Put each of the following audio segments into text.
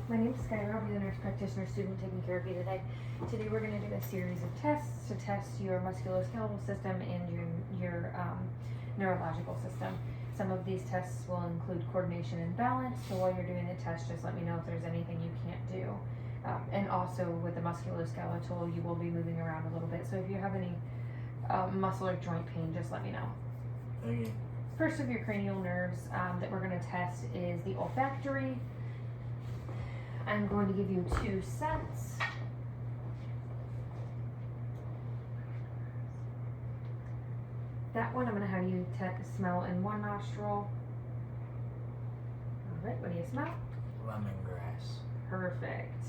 My name is Skylar. I'll be the nurse practitioner student taking care of you today. Today we're going to do a series of tests to test your musculoskeletal system and your neurological system. Some of these tests will include coordination and balance, so while you're doing the test, just let me know if there's anything you can't do. And also with the musculoskeletal, you will be moving around a little bit, so if you have any muscle or joint pain, just let me know. Okay. First of your cranial nerves that we're going to test is the olfactory. I'm going to give you 2 sets. That one I'm going to have you smell in one nostril. Alright, what do you smell? Lemongrass. Perfect.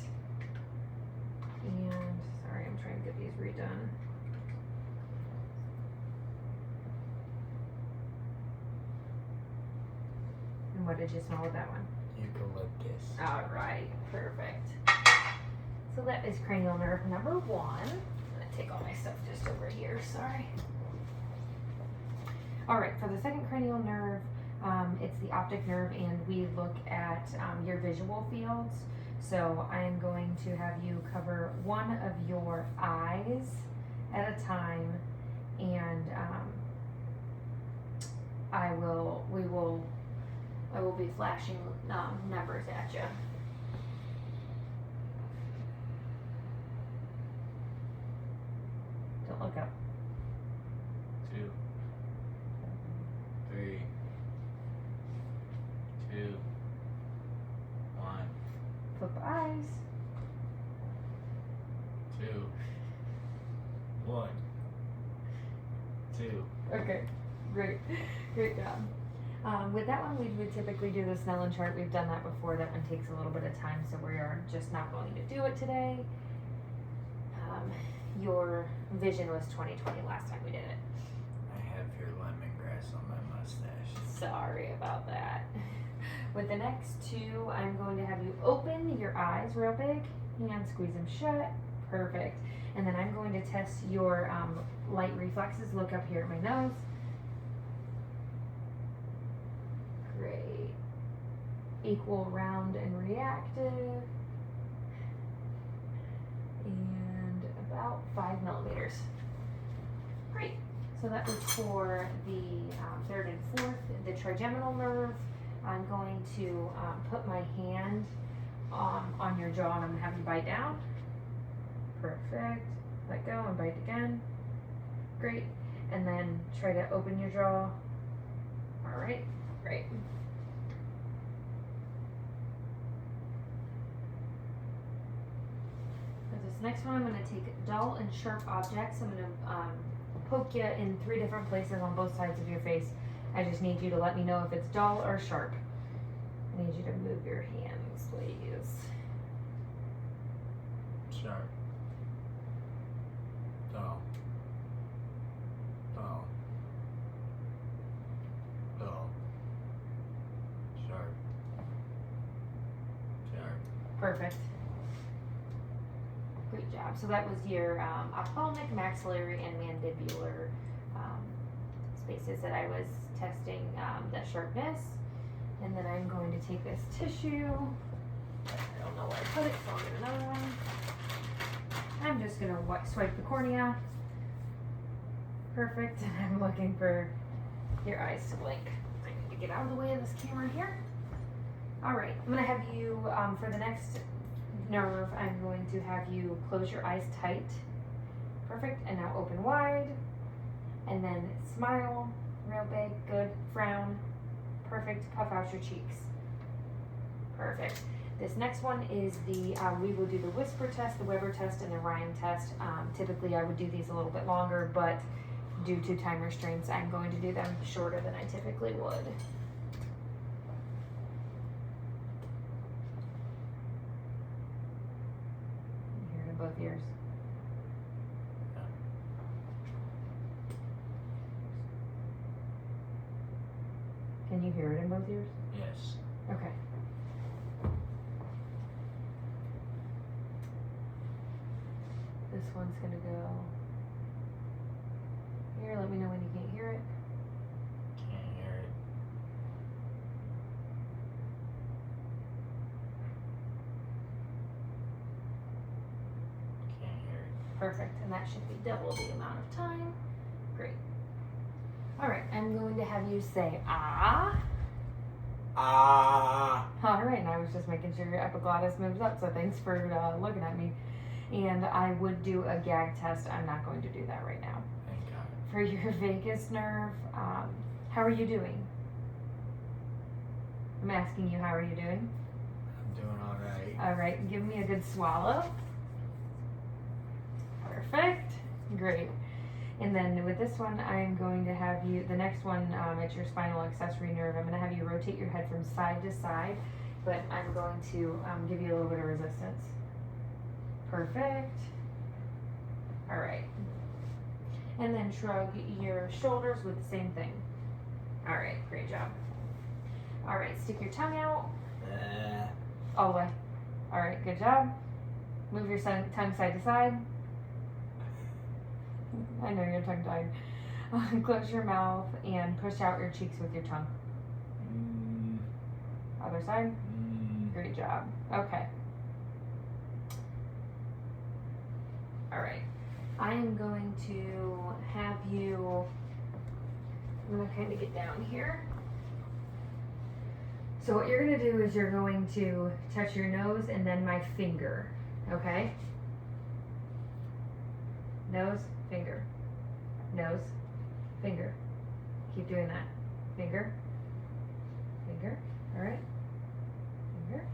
And, sorry, I'm trying to get these redone. And what did you smell with that one? Eucalyptus. Alright, perfect. So that is cranial nerve number 1. I'm going to take all my stuff just over here, sorry. Alright, for the second cranial nerve, it's the optic nerve, and we look at your visual fields. So I'm going to have you cover one of your eyes at a time, and I will be flashing numbers at you. Don't look up. 2, 3, 2, 1, Flip eyes. 2, 1, 2. Okay, great job. With that one, we would typically do the Snellen chart. We've done that before. That one takes a little bit of time, so we are just not going to do it today. Your vision was 20/20 last time we did it. I have your lemongrass on my mustache. Sorry about that. With the next 2, I'm going to have you open your eyes real big and squeeze them shut. Perfect. And then I'm going to test your light reflexes. Look up here at my nose. Great. Equal, round, and reactive. And about 5 millimeters. Great. So that was for the 3rd and 4th, the trigeminal nerve. I'm going to put my hand on your jaw, and I'm going to have you bite down. Perfect. Let go and bite again. Great. And then try to open your jaw. All right. Great. For this next one, I'm going to take dull and sharp objects. I'm going to poke you in 3 different places on both sides of your face. I just need you to let me know if it's dull or sharp. I need you to move your hands, please. Sharp. Dull. Dull. Dull. Sharp. Sharp. Perfect. Great job. So that was your ophthalmic, maxillary, and mandibular spaces that I was testing the sharpness. And then I'm going to take this tissue. I don't know where I put it, so I'll get another one. I'm just going to swipe the cornea. Perfect. And I'm looking for your eyes to blink. I need to get out of the way of this camera here. Alright, I'm going to have you, for the next nerve, I'm going to have you close your eyes tight. Perfect. And now open wide. And then smile real big. Good. Frown. Perfect. Puff out your cheeks. Perfect. This next one is the, we will do the whisper test, the Weber test, and the Ryan test. Typically I would do these a little bit longer, but due to time restraints, I'm going to do them shorter than I typically would. You hear it in both ears. Can you hear it in both ears? Yes. Okay. This one's gonna go here. Let me know when you can't hear it. Can't hear it. perfect. And that should be double the amount of time. Great. All right, I'm going to have you say ah. Ah. All right, and I was just making sure your epiglottis moves up, so thanks for looking at me. And I would do a gag test. I'm not going to do that right now. Thank God. For your vagus nerve, how are you doing? I'm asking you, how are you doing? I'm doing all right. All right, give me a good swallow. Perfect. Great. And then with this one, I'm going to have you, the next one, it's your spinal accessory nerve. I'm going to have you rotate your head from side to side, but I'm going to give you a little bit of resistance. Perfect. All right. And then shrug your shoulders with the same thing. All right, great job. All right, stick your tongue out. All the way. All right, good job. Move your tongue side to side. I know you're tongue tied. Close your mouth and push out your cheeks with your tongue. Other side. Great job. Okay. All right. I am going to have you, I'm going to kind of get down here. So what you're going to do is you're going to touch your nose and then my finger. Okay? Nose, finger. Nose, finger. Keep doing that. Finger, finger. All right. Finger,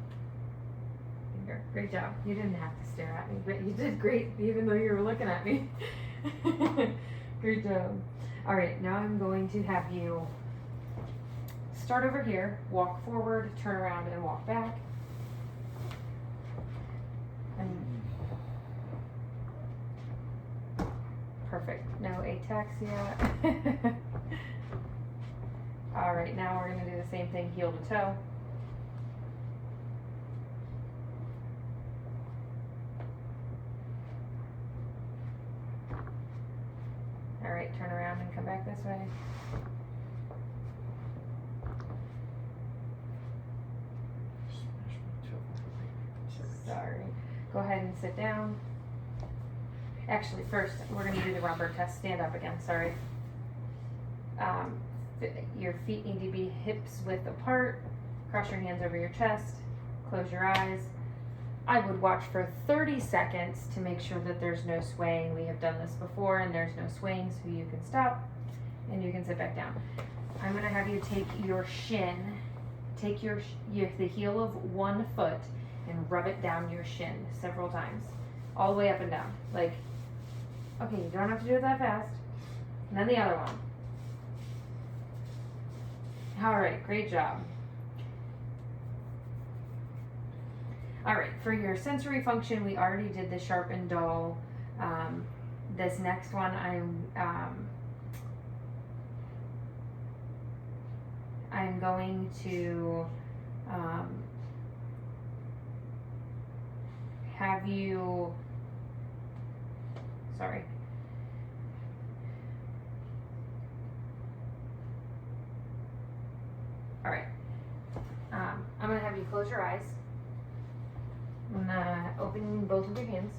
finger. Great job. You didn't have to stare at me, but you did great even though you were looking at me. Great job. All right, now I'm going to have you start over here, walk forward, turn around, and walk back. And perfect. No ataxia. All right, now we're going to do the same thing, heel to toe. All right, turn around and come back this way. Sorry. Go ahead and sit down. Actually, first, we're going to do the rubber test. Stand up again, sorry. Your feet need to be hips width apart. Cross your hands over your chest. Close your eyes. I would watch for 30 seconds to make sure that there's no swaying. We have done this before and there's no swaying, so you can stop and you can sit back down. I'm going to have you take your shin, take the heel of one foot and rub it down your shin several times. All the way up and down. Like, okay, you don't have to do it that fast. And then the other one. All right, great job. All right, for your sensory function, we already did the sharp and dull. This next one, I'm going to have you, sorry. All right, I'm gonna have you close your eyes. I'm gonna open both of your hands.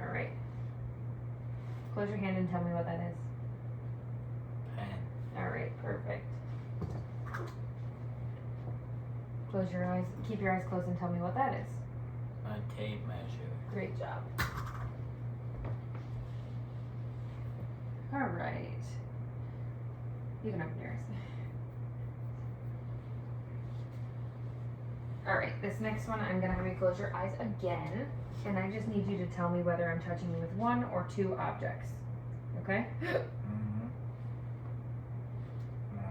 All right. Close your hand and tell me what that is. Pen. All right, perfect. Close your eyes. Keep your eyes closed and tell me what that is. A tape measure. Great job. All right. You can open yours. All right, this next one, I'm gonna have you close your eyes again, and I just need you to tell me whether I'm touching you with one or two objects. Okay? Mm-hmm. 1,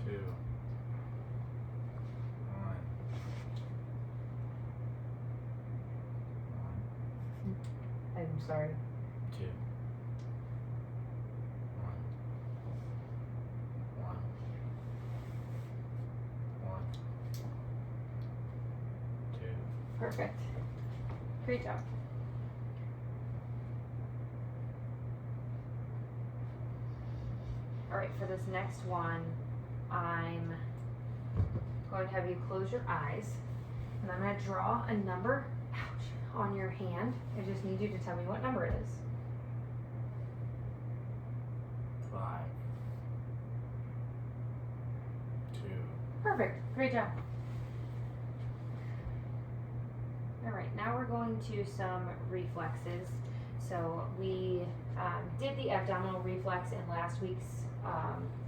2, 1. 1, I'm sorry. 2. 1. 1. 1. 2. Perfect. Great job. All right, for this next one, I'm going to have you close your eyes, and I'm going to draw a number. Ouch. on your hand. I just need you to tell me what number it is. 5, 2. Perfect. Great job. All right, now we're going to some reflexes. So we did the abdominal reflex in last week's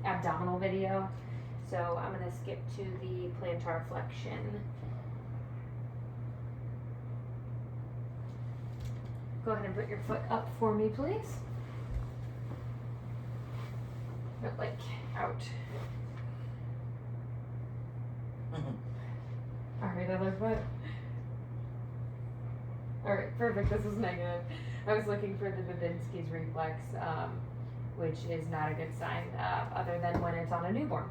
abdominal video. So I'm going to skip to the plantar flexion. Go ahead and put your foot up for me, please. Not like out. All right, other foot. All right, perfect. This is negative. I was looking for the Babinski's reflex, which is not a good sign, other than when it's on a newborn.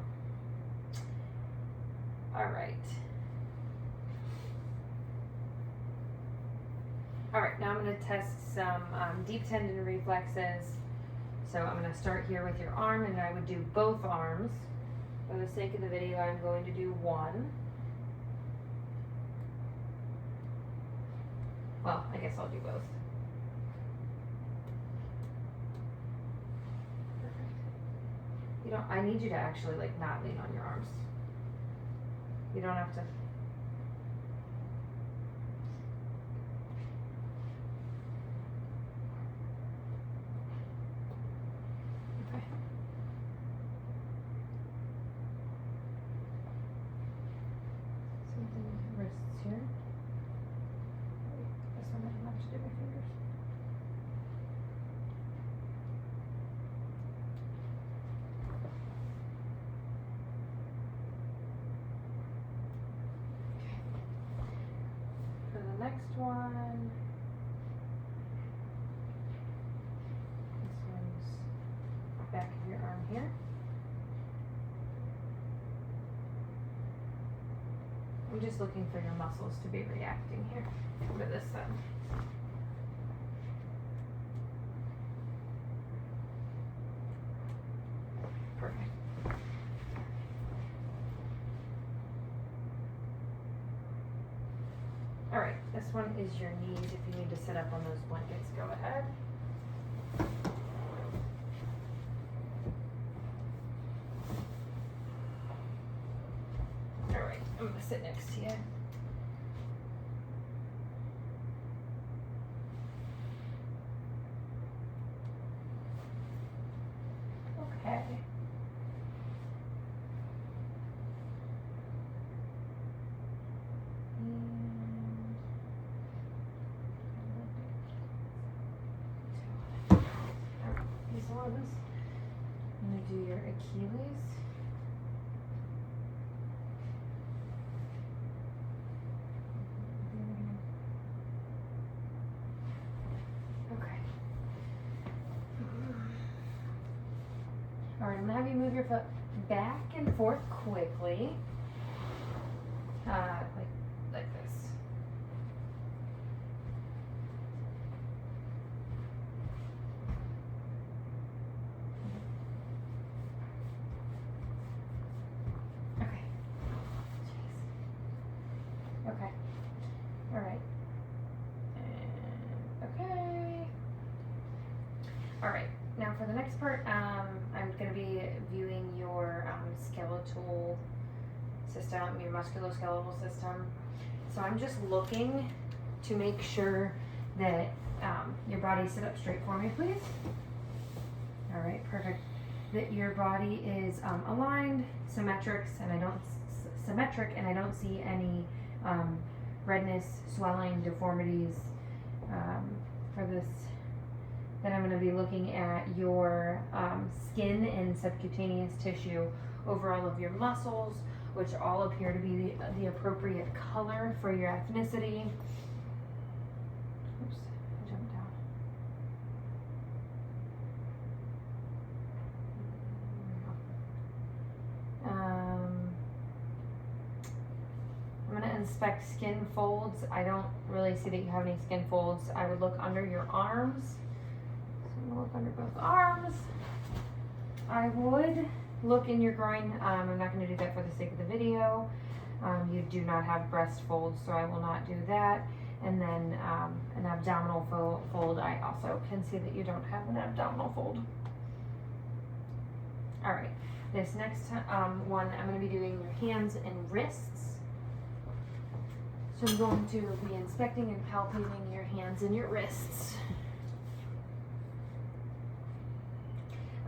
All right. All right, now I'm going to test some deep tendon reflexes. So I'm going to start here with your arm, and I would do both arms. For the sake of the video, I'm going to do one. Well, I guess I'll do both. Perfect. You don't, I need you to actually like not lean on your arms. You don't have to. Okay. Something wrists here. This one I don't have to do my fingers. Okay. For the next one, this one's back of your arm here. I'm just looking for your muscles to be reacting here for this side. Perfect. All right, this one is your knees. If you need to sit up on those blankets, go ahead. All right, I'm gonna sit next to you. Okay. These ones. I'm gonna do your Achilles. Okay. All right, I'm gonna have you move your foot back and forth quickly, like this. Okay. Jeez. Okay. All right. And okay. All right. Now for the next part, I'm going to be viewing your skeletal system, your musculoskeletal system. So I'm just looking to make sure that your body sit up straight for me, please. All right, perfect. That your body is aligned, symmetric, and I don't see any redness, swelling, deformities. For this, then I'm going to be looking at your skin and subcutaneous tissue over all of your muscles, which all appear to be the appropriate color for your ethnicity. Oops, I jumped down. I'm going to inspect skin folds. I don't really see that you have any skin folds. I would look under your arms. So I'm going to look under both arms. I would look in your groin. I'm not going to do that for the sake of the video. You do not have breast folds, so I will not do that. And then an abdominal fold. I also can see that you don't have an abdominal fold. All right, this next one, I'm going to be doing your hands and wrists. So I'm going to be inspecting and palpating your hands and your wrists.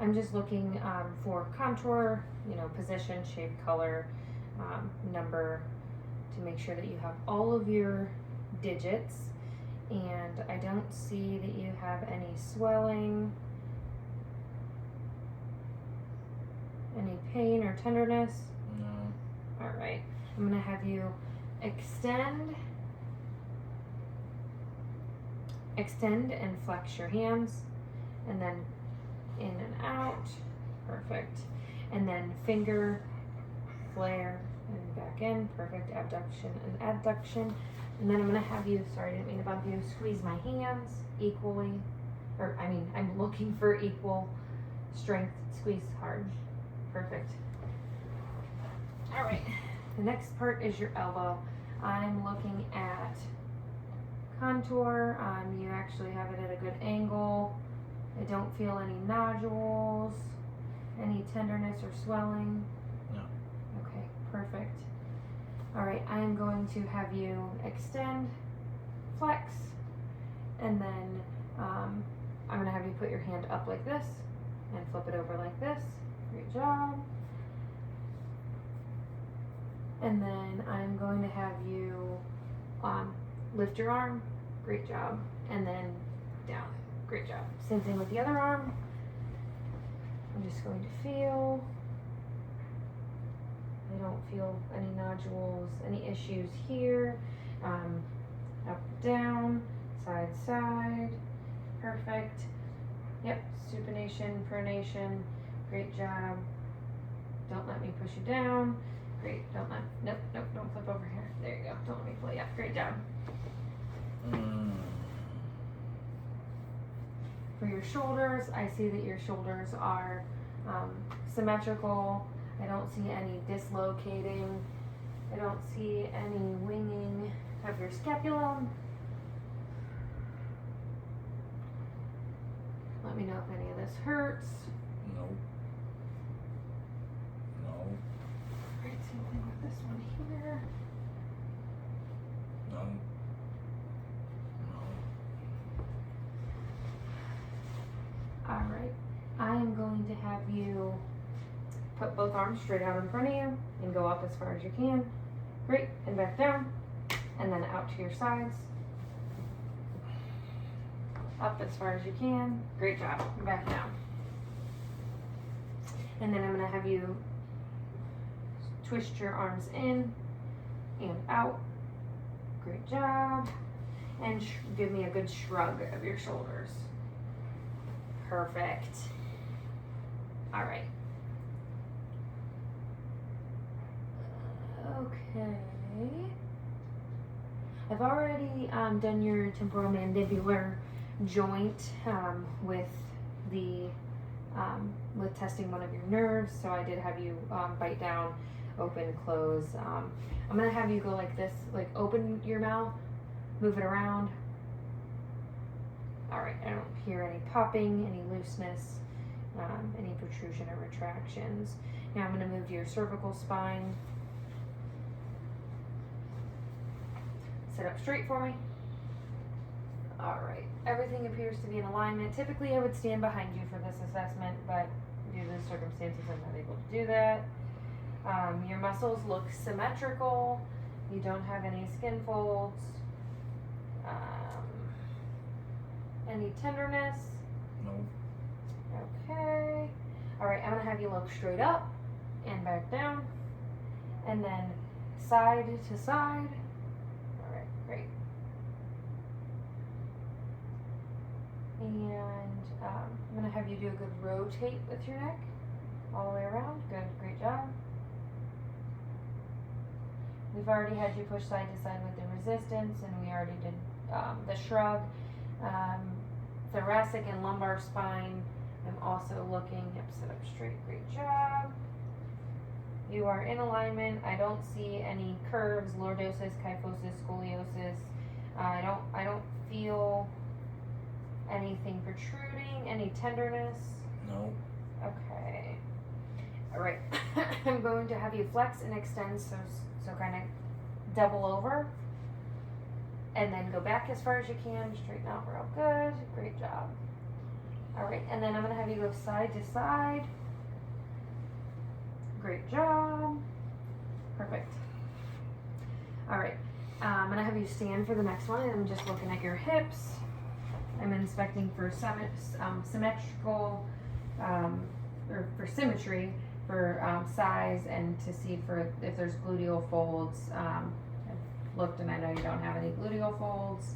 I'm just looking for contour, position, shape, color, number, to make sure that you have all of your digits. And I don't see that you have any swelling, any pain or tenderness. No. All right, I'm gonna have you extend and flex your hands, and then in and out. Perfect. And then finger, flare, and back in. Perfect. Abduction and adduction. And then I'm gonna have you, sorry, I didn't mean to bump you, squeeze my hands equally, I'm looking for equal strength. Squeeze hard. Perfect. All right, the next part is your elbow. I'm looking at contour. You actually have it at a good angle. I don't feel any nodules, any tenderness or swelling. No. Okay, perfect. All right, I am going to have you extend, flex, and then I'm going to have you put your hand up like this and flip it over like this. Great job. And then I'm going to have you lift your arm. Great job. And then down. Great job. Same thing with the other arm. I'm just going to feel. I don't feel any nodules, any issues here. Up, down, side, side. Perfect. Yep. Supination, pronation. Great job. Don't let me push you down. Great. Nope, don't flip over here. There you go. Don't let me pull you up. Great job. For your shoulders, I see that your shoulders are symmetrical. I don't see any dislocating. I don't see any winging of your scapula. Let me know if any of this hurts. No. No. Great, same thing with this one here. No. No. All right, I am going to have you put both arms straight out in front of you and go up as far as you can. Great, and back down, and then out to your sides. Up as far as you can. Great job, and back down. And then I'm gonna have you twist your arms in and out. Great job. And give me a good shrug of your shoulders. Perfect. All right. Okay. I've already done your temporomandibular joint with testing one of your nerves. So I did have you bite down, open, close. I'm gonna have you go like this, like open your mouth, move it around. All right, I don't hear any popping, any looseness, any protrusion or retractions. Now I'm gonna move to your cervical spine. Sit up straight for me. All right, everything appears to be in alignment. Typically I would stand behind you for this assessment, but due to the circumstances I'm not able to do that. Your muscles look symmetrical. You don't have any skin folds. Any tenderness? No. Okay. All right, I'm gonna have you look straight up and back down, and then side to side. All right, great. And I'm gonna have you do a good rotate with your neck all the way around. Good, great job. We've already had you push side to side with the resistance, and we already did the shrug. Thoracic and lumbar spine, I'm also looking. Yep, sit up straight. Great job. You are in alignment. I don't see any curves, lordosis, kyphosis, scoliosis, I don't feel anything protruding, any tenderness. No. Okay. All right. I'm going to have you flex and extend, so kind of double over, and then go back as far as you can. Straighten out real good. Great job. All right, and then I'm gonna have you go side to side. Great job. Perfect. All right. I'm gonna have you stand for the next one, and I'm just looking at your hips. I'm inspecting for symmetrical, or for symmetry, for size, and to see for if there's gluteal folds. I've looked and I know you don't have any gluteal folds.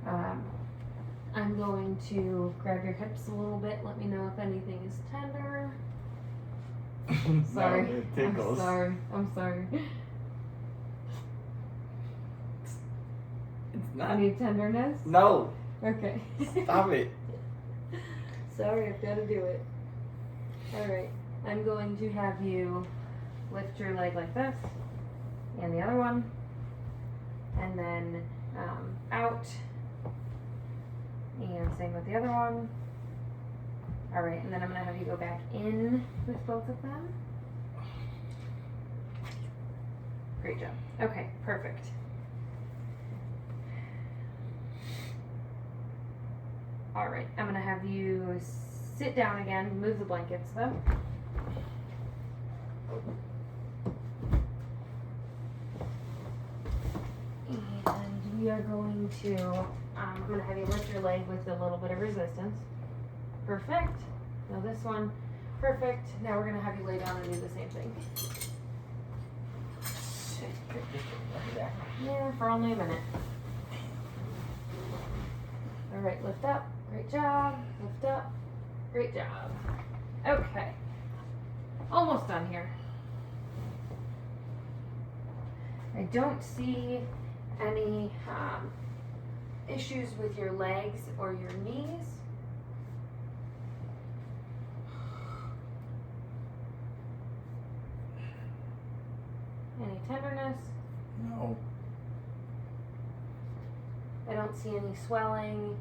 I'm going to grab your hips a little bit. Let me know if anything is tender. Sorry. No, it tickles. I'm sorry. It's not. Any tenderness? No. Okay. Stop it. Sorry, I've got to do it. Alright, I'm going to have you lift your leg like this, and the other one, and then out, and same with the other one. Alright, and then I'm going to have you go back in with both of them. Great job. Okay, perfect. Alright, I'm going to have you sit down again, move the blankets though. And we are going to, I'm going to have you lift your leg with a little bit of resistance. Perfect. Now this one, perfect. Now we're going to have you lay down and do the same thing. Yeah, for only a minute. Alright, lift up. Great job. Lift up. Great job. Okay. Almost done here. I don't see any issues with your legs or your knees. Any tenderness? No. I don't see any swelling,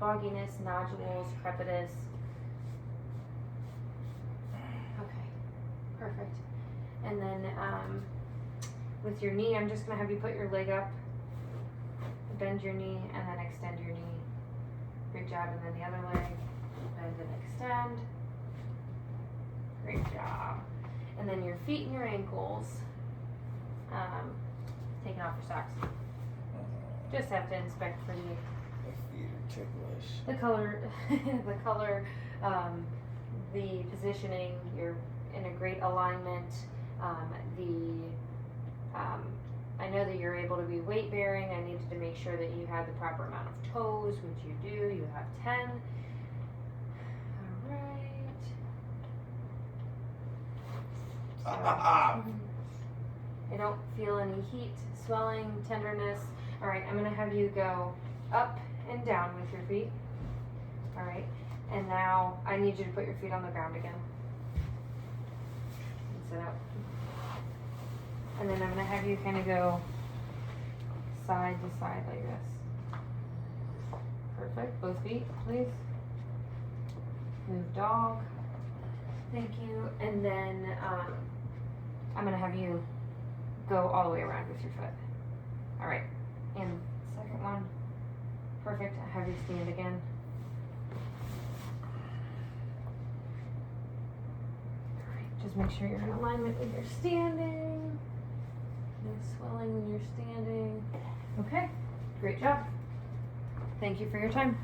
bogginess, nodules, crepitus. Okay, perfect. And then with your knee, I'm just going to have you put your leg up, bend your knee, and then extend your knee. Great job. And then the other leg, bend and extend. Great job. And then your feet and your ankles, taking off your socks. Just have to inspect for My feet are ticklish. the color, the positioning. You're in a great alignment. I know that you're able to be weight bearing. I needed to make sure that you had the proper amount of toes, which you do. You have 10. All right. I don't feel any heat, swelling, tenderness. All right, I'm gonna have you go up and down with your feet. All right, and now I need you to put your feet on the ground again. And sit up. And then I'm gonna have you kind of go side to side like this. Perfect, both feet, please. Move dog. Thank you. And then I'm gonna have you go all the way around with your foot. All right, and second one. Perfect, I have you stand again. All right, just make sure you're in alignment when you're standing. No swelling when you're standing. Okay, great job. Thank you for your time.